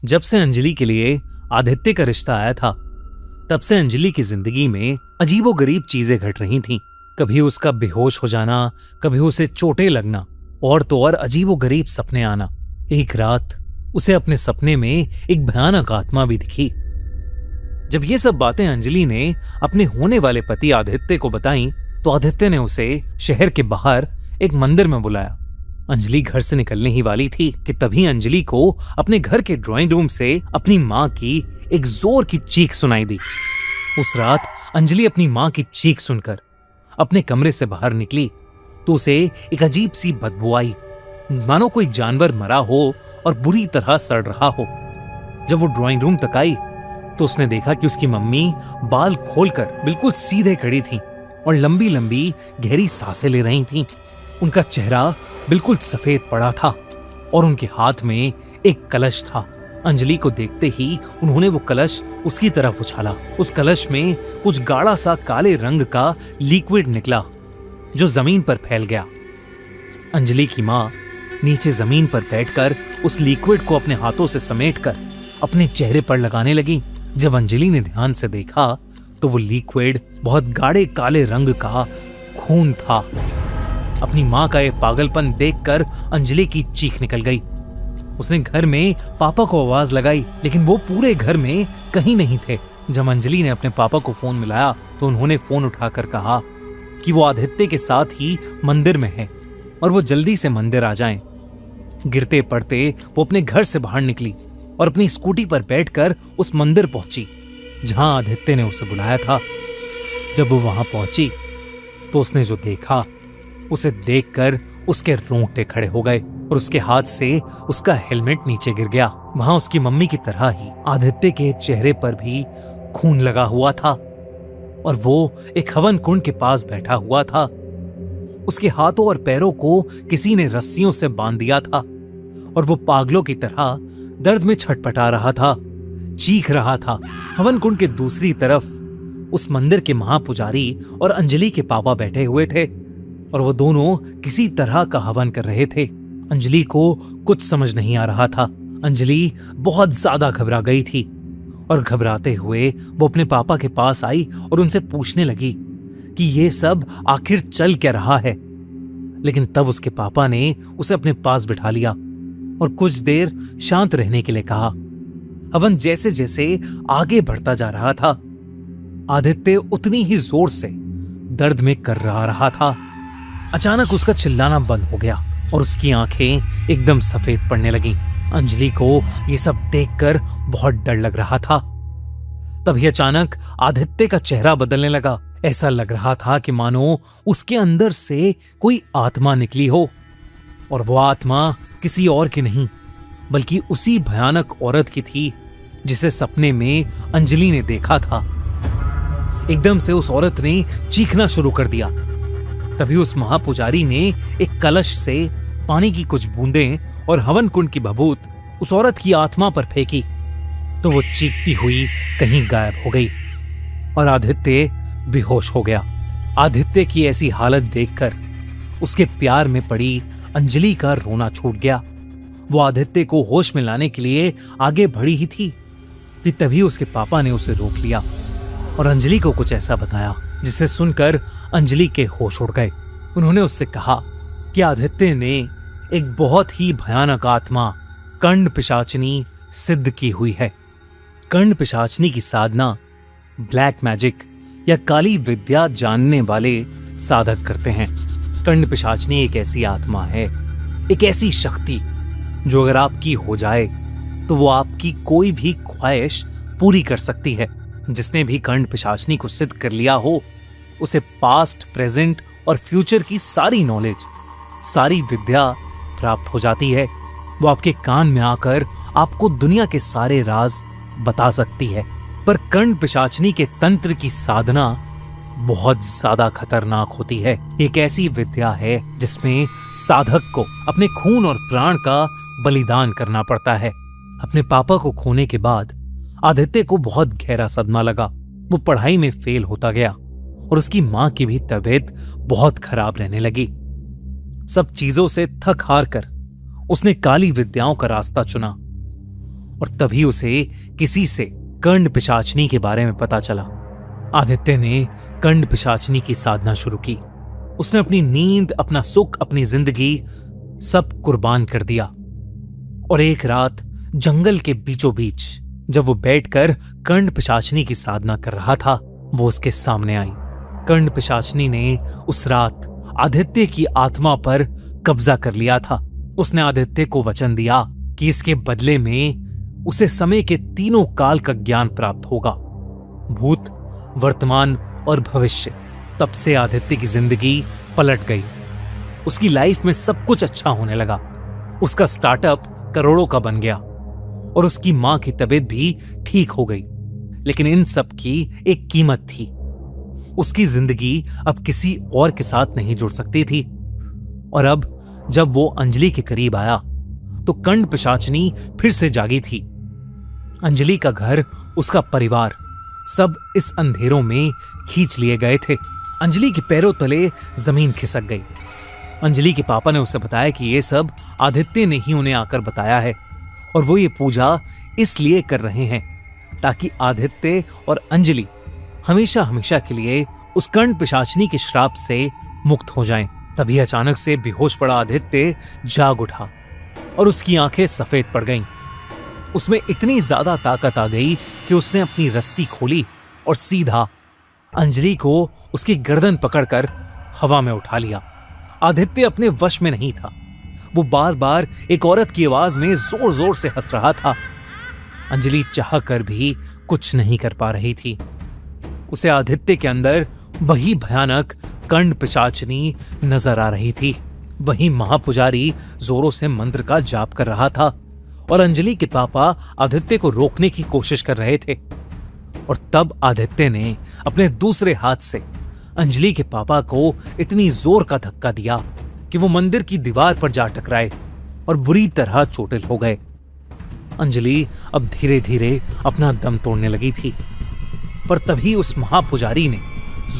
जब से अंजलि के लिए आदित्य का रिश्ता आया था, तब से अंजलि की जिंदगी में अजीबोगरीब चीजें घट रही थीं। कभी उसका बेहोश हो जाना, कभी उसे चोटें लगना, और तो और अजीबोगरीब सपने आना। एक रात उसे अपने सपने में एक भयानक आत्मा भी दिखी। जब ये सब बातें अंजलि ने अपने होने वाले पति आदित्य को बताई, तो आदित्य ने उसे शहर के बाहर एक मंदिर में बुलाया। अंजलि घर से निकलने ही वाली थी कि तभी अंजलि को अपने घर के ड्राइंग रूम से अपनी मां की एक जोर की चीख सुनाई दी। उस रात अंजलि अपनी मां की चीख सुनकर अपने कमरे से बाहर निकली तो उसे एक अजीब सी बदबू आई, मानो कोई जानवर मरा हो और बुरी तरह सड़ रहा हो। जब वो ड्राइंग रूम तक आई तो उसने देखा कि उसकी मम्मी बाल खोलकर बिल्कुल सीधे खड़ी थी और लंबी लंबी गहरी सांसें ले रही थीं। उनका चेहरा बिल्कुल सफेद पड़ा था और उनके हाथ में एक कलश था। अंजलि को देखते ही उन्होंने वो कलश उसकी तरफ उछाला। उस कलश में कुछ गाढ़ा सा काले रंग का लिक्विड निकला जो जमीन पर फैल गया। अंजलि की मां नीचे जमीन पर बैठकर उस लिक्विड को अपने हाथों से समेटकर अपने चेहरे पर लगाने लगी। जब अंजलि ने ध्यान से देखा तो वो लिक्विड बहुत गाढ़े काले रंग का खून था। अपनी मां का ये पागलपन देखकर अंजलि की चीख निकल गई। उसने घर में पापा को आवाज लगाई, लेकिन वो पूरे घर में कहीं नहीं थे। जब अंजलि ने अपने पापा को फोन मिलाया तो उन्होंने फोन उठाकर कहा कि वो आदित्य के साथ ही मंदिर में है और वो जल्दी से मंदिर आ जाएं। गिरते पड़ते वो अपने घर से बाहर निकली और अपनी स्कूटी पर बैठकर उस मंदिर पहुंची जहां आदित्य ने उसे बुलाया था। जब वो वहां पहुंची तो उसने जो देखा, उसे देखकर उसके रोंगटे खड़े हो गए और उसके हाथ से उसका हेलमेट नीचे गिर गया। वहां उसकी मम्मी की तरह ही आदित्य के चेहरे पर भी खून लगा हुआ था और वो एक हवन कुंड के पास बैठा हुआ था। उसके हाथों और पैरों को किसी ने रस्सियों से बांध दिया था और वो पागलों की तरह दर्द में छटपटा रहा था, चीख रहा था। हवन कुंड के दूसरी तरफ उस मंदिर के महापुजारी और अंजलि के पापा बैठे हुए थे और वो दोनों किसी तरह का हवन कर रहे थे। अंजलि को कुछ समझ नहीं आ रहा था। अंजलि बहुत ज्यादा घबरा गई थी और घबराते हुए वो अपने पापा के पास आई और उनसे पूछने लगी कि ये सब आखिर चल क्या रहा है। लेकिन तब उसके पापा ने उसे अपने पास बिठा लिया और कुछ देर शांत रहने के लिए कहा। हवन जैसे जैसे आगे बढ़ता जा रहा था, आदित्य उतनी ही जोर से दर्द में कर रहा था। अचानक उसका चिल्लाना बंद हो गया और उसकी आंखें एकदम सफेद पड़ने लगीं। अंजलि को ये सब देखकर बहुत डर लग रहा था। तभी अचानक आदित्य का चेहरा बदलने लगा। ऐसा लग रहा था कि मानो उसके अंदर से कोई आत्मा निकली हो और वो आत्मा किसी और की नहीं बल्कि उसी भयानक औरत की थी जिसे सपने में अंजलि ने देखा था। एकदम से उस औरत ने चीखना शुरू कर दिया। तभी उस महापुजारी ने एक कलश से पानी की कुछ बूंदें और हवन कुंड की भभूत उस औरत की आत्मा पर फेंकी तो वो चीखती हुई कहीं गायब हो गई और आदित्य बेहोश हो गया। आदित्य की ऐसी हालत देखकर उसके प्यार में पड़ी अंजलि का रोना छूट गया। वो आदित्य को होश में लाने के लिए आगे बढ़ी ही थी कि तभी उसके पापा ने उसे रोक लिया और अंजलि को कुछ ऐसा बताया जिसे सुनकर अंजलि के होश उड़ गए। उन्होंने उससे कहा कि आदित्य ने एक बहुत ही भयानक आत्मा कंड पिशाचनी सिद्ध की हुई है। कंड पिशाचनी की साधना ब्लैक मैजिक या काली विद्या जानने वाले साधक करते हैं। कंड पिशाचनी एक ऐसी आत्मा है, एक ऐसी शक्ति जो अगर आपकी हो जाए तो वो आपकी कोई भी ख्वाहिश पूरी कर सकती है। जिसने भी कंड पिशाचनी को सिद्ध कर लिया हो उसे पास्ट, प्रेजेंट और फ्यूचर की सारी नॉलेज, सारी विद्या प्राप्त हो जाती है। वो आपके कान में आकर आपको दुनिया के सारे राज बता सकती है। पर कंड पिशाचनी के तंत्र की साधना बहुत ज्यादा खतरनाक होती है। एक ऐसी विद्या है जिसमें साधक को अपने खून और प्राण का बलिदान करना पड़ता है। अपने पापा को खोने के बाद आदित्य को बहुत गहरा सदमा लगा। वो पढ़ाई में फेल होता गया और उसकी मां की भी तबीयत बहुत खराब रहने लगी। सब चीजों से थक हार कर उसने काली विद्याओं का रास्ता चुना और तभी उसे किसी से कंड पिशाचनी के बारे में पता चला। आदित्य ने कंड पिशाचनी की साधना शुरू की। उसने अपनी नींद, अपना सुख, अपनी जिंदगी सब कुर्बान कर दिया। और एक रात जंगल के बीचों बीच जब वो बैठकर कंड पिशाचनी की साधना कर रहा था, वो उसके सामने आई। कंड पिशाचनी ने उस रात आदित्य की आत्मा पर कब्जा कर लिया था। उसने आदित्य को वचन दिया कि इसके बदले में उसे समय के तीनों काल का ज्ञान प्राप्त होगा, भूत, वर्तमान और भविष्य। तब से आदित्य की जिंदगी पलट गई। उसकी लाइफ में सब कुछ अच्छा होने लगा। उसका स्टार्टअप करोड़ों का बन गया और उसकी मां की तबीयत भी ठीक हो गई। लेकिन इन सब की एक कीमत थी। उसकी जिंदगी अब किसी और के साथ नहीं जुड़ सकती थी। और अब जब वो अंजलि के करीब आया तो कंड पिशाचनी फिर से जागी थी। अंजलि का घर, उसका परिवार, सब इस अंधेरों में खींच लिए गए थे। अंजलि के पैरों तले जमीन खिसक गई। अंजलि के पापा ने उसे बताया कि ये सब आदित्य ने ही उन्हें आकर बताया है और वो ये पूजा इसलिए कर रहे हैं ताकि आदित्य और अंजलि हमेशा हमेशा के लिए उस कंड पिशाचनी के श्राप से मुक्त हो जाएं। तभी अचानक से बेहोश पड़ा आदित्य जाग उठा और उसकी आंखें सफेद पड़ गईं। उसमें इतनी ज्यादा ताकत आ गई कि उसने अपनी रस्सी खोली और सीधा अंजलि को उसकी गर्दन पकड़कर हवा में उठा लिया। आदित्य अपने वश में नहीं था। वो बार बार एक औरत की आवाज में जोर जोर से हंस रहा था। अंजलि चाह कर भी कुछ नहीं कर पा रही थी। उसे आदित्य के अंदर वही भयानक कंड पिशाचनी नजर आ रही थी। वही महापुजारी जोरों से मंत्र का जाप कर रहा था और अंजलि के पापा आदित्य को रोकने की कोशिश कर रहे थे। और तब आदित्य ने अपने दूसरे हाथ से अंजलि के पापा को इतनी जोर का धक्का दिया कि वो मंदिर की दीवार पर जा टकराए और बुरी तरह चोटिल हो गए। अंजलि अब धीरे धीरे अपना दम तोड़ने लगी थी। पर तभी उस महापुजारी ने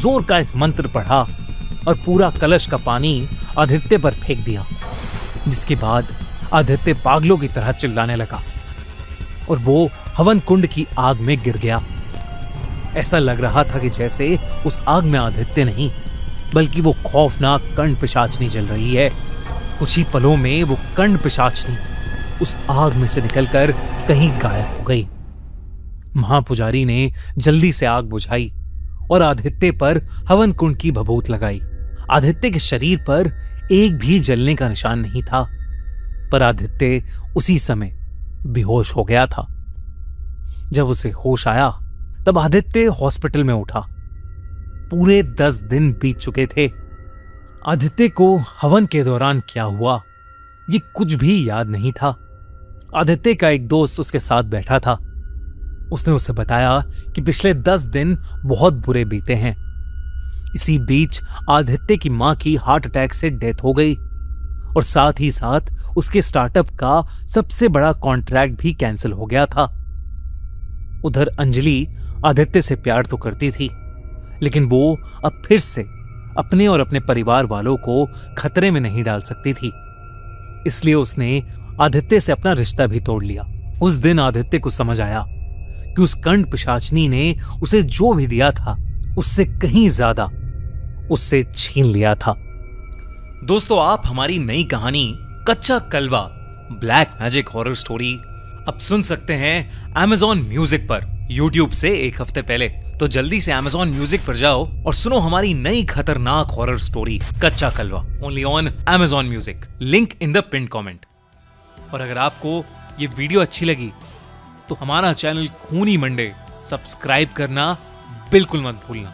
जोर का एक मंत्र पढ़ा और पूरा कलश का पानी आदित्य पर फेंक दिया, जिसके बाद आदित्य पागलों की तरह चिल्लाने लगा और वो हवन कुंड की आग में गिर गया। ऐसा लग रहा था कि जैसे उस आग में आदित्य नहीं बल्कि वो खौफनाक कंड पिशाचनी जल रही है। कुछ ही पलों में वो कंड पिशाचनी उस आग में से निकलकर कहीं गायब हो गई। महापुजारी ने जल्दी से आग बुझाई और आदित्य पर हवन कुंड की भभूत लगाई। आदित्य के शरीर पर एक भी जलने का निशान नहीं था, पर आदित्य उसी समय बेहोश हो गया था। जब उसे होश आया तब आदित्य हॉस्पिटल में उठा। पूरे 10 दिन बीत चुके थे। आदित्य को हवन के दौरान क्या हुआ ये कुछ भी याद नहीं था। आदित्य का एक दोस्त उसके साथ बैठा था। उसने उसे बताया कि पिछले 10 दिन बहुत बुरे बीते हैं। इसी बीच आदित्य की मां की हार्ट अटैक से डेथ हो गई और साथ ही साथ उसके स्टार्टअप का सबसे बड़ा कॉन्ट्रैक्ट भी कैंसिल हो गया था। उधर अंजलि आदित्य से प्यार तो करती थी, लेकिन वो अब फिर से अपने और अपने परिवार वालों को खतरे में नहीं डाल सकती थी। इसलिए उसने आदित्य से अपना रिश्ता भी तोड़ लिया। उस दिन आदित्य को समझ आया कि उस कंड पिशाचनी ने उसे जो भी दिया था उससे कहीं ज्यादा उससे छीन लिया था। दोस्तों, आप हमारी नई कहानी कच्चा कलवा ब्लैक मैजिक हॉरर स्टोरी अब सुन सकते हैं Amazon म्यूजिक पर YouTube से एक हफ्ते पहले। तो जल्दी से Amazon म्यूजिक पर जाओ और सुनो हमारी नई खतरनाक horror story Kachcha Kalwa, only on Amazon music, link in the pin comment. और अगर आपको ये वीडियो अच्छी लगी तो हमारा चैनल खूनी मंडे सब्सक्राइब करना बिल्कुल मत भूलना।